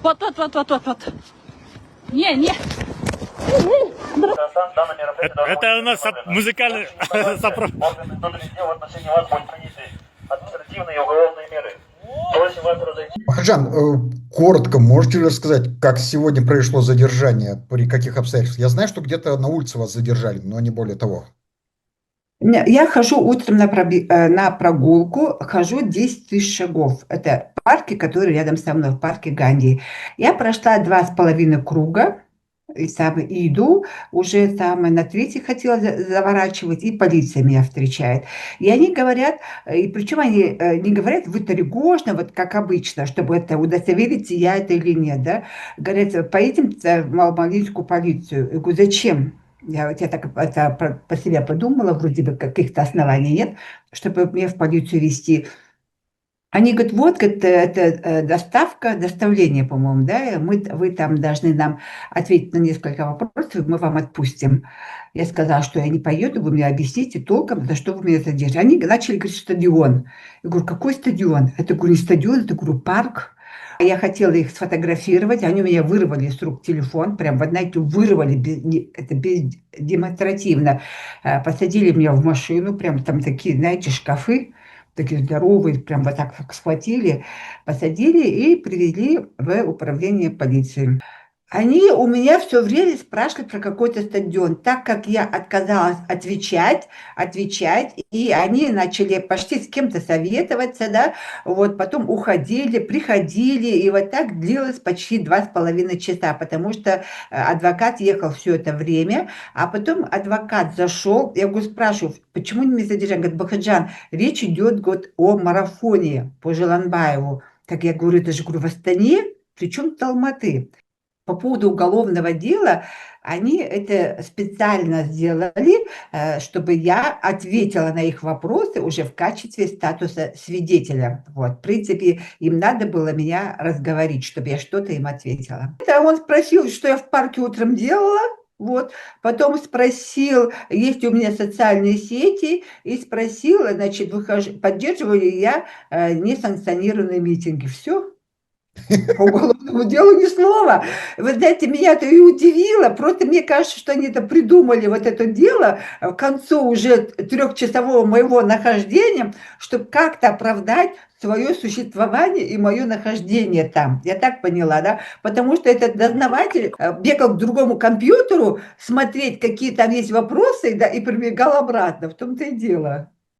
Вот. Не, не. Это у нас музыкальный сопровод. Органы внутренних дел в отношении вас будут приняты административные и уголовные меры. Просим вас разойти. Махаджан, коротко можете ли рассказать, как сегодня произошло задержание, при каких обстоятельствах? Я знаю, что где-то на улице вас задержали, но не более того. Я хожу утром на прогулку, хожу 10 тысяч шагов. Это парки, которые рядом со мной, в парке Ганди. Я прошла 2,5 круга и иду, уже на третий хотела заворачивать, и полиция меня встречает. И они говорят, и причем они не говорят выторгожно, вот как обычно, чтобы это удостоверить, я это или нет, да. Говорят, поедем в Малмалинскую полицию. Я говорю, зачем? Я так это по себе подумала, вроде бы каких-то оснований нет, чтобы мне в полицию везти. Они говорят, вот это доставление, по-моему, да, вы там должны нам ответить на несколько вопросов, мы вам отпустим. Я сказала, что я не поеду, вы мне объясните толком, за что вы меня задержите. Они начали говорить, стадион. Я говорю, какой стадион? Это, говорю, не стадион, это, говорю, парк. Я хотела их сфотографировать, они у меня вырвали из рук телефон, прям, вот, знаете, вырвали, демонстративно. Посадили меня в машину, прям там такие, знаете, шкафы, такие здоровые, прям вот так схватили, посадили и привезли в управление полиции. Они у меня все время спрашивали про какой-то стадион, так как я отказалась отвечать, и они начали почти с кем-то советоваться, да, вот потом уходили, приходили, и вот так длилось почти 2,5 часа, потому что адвокат ехал все это время, а потом адвокат зашел, я его спрашиваю, почему не меня задержали? Говорит, Бахаджан, речь идет, говорит, о марафоне по Жиланбаеву. Так я говорю, это же, говорю, в Астане, причем Алматы. По поводу уголовного дела, они это специально сделали, чтобы я ответила на их вопросы уже в качестве статуса свидетеля. Вот, в принципе, им надо было меня разговорить, чтобы я что-то им ответила. Это он спросил, что я в парке утром делала. Вот. Потом спросил, есть ли у меня социальные сети, и спросил, значит, поддерживаю ли я несанкционированные митинги. Все. По уголовному делу ни слова. Вы знаете, меня это и удивило. Просто мне кажется, что они это придумали, вот это дело, к концу уже 3-часового моего нахождения, чтобы как-то оправдать свое существование и мое нахождение там. Я так поняла, да? Потому что этот дознаватель бегал к другому компьютеру смотреть, какие там есть вопросы, да, и прибегал обратно. В том-то и дело.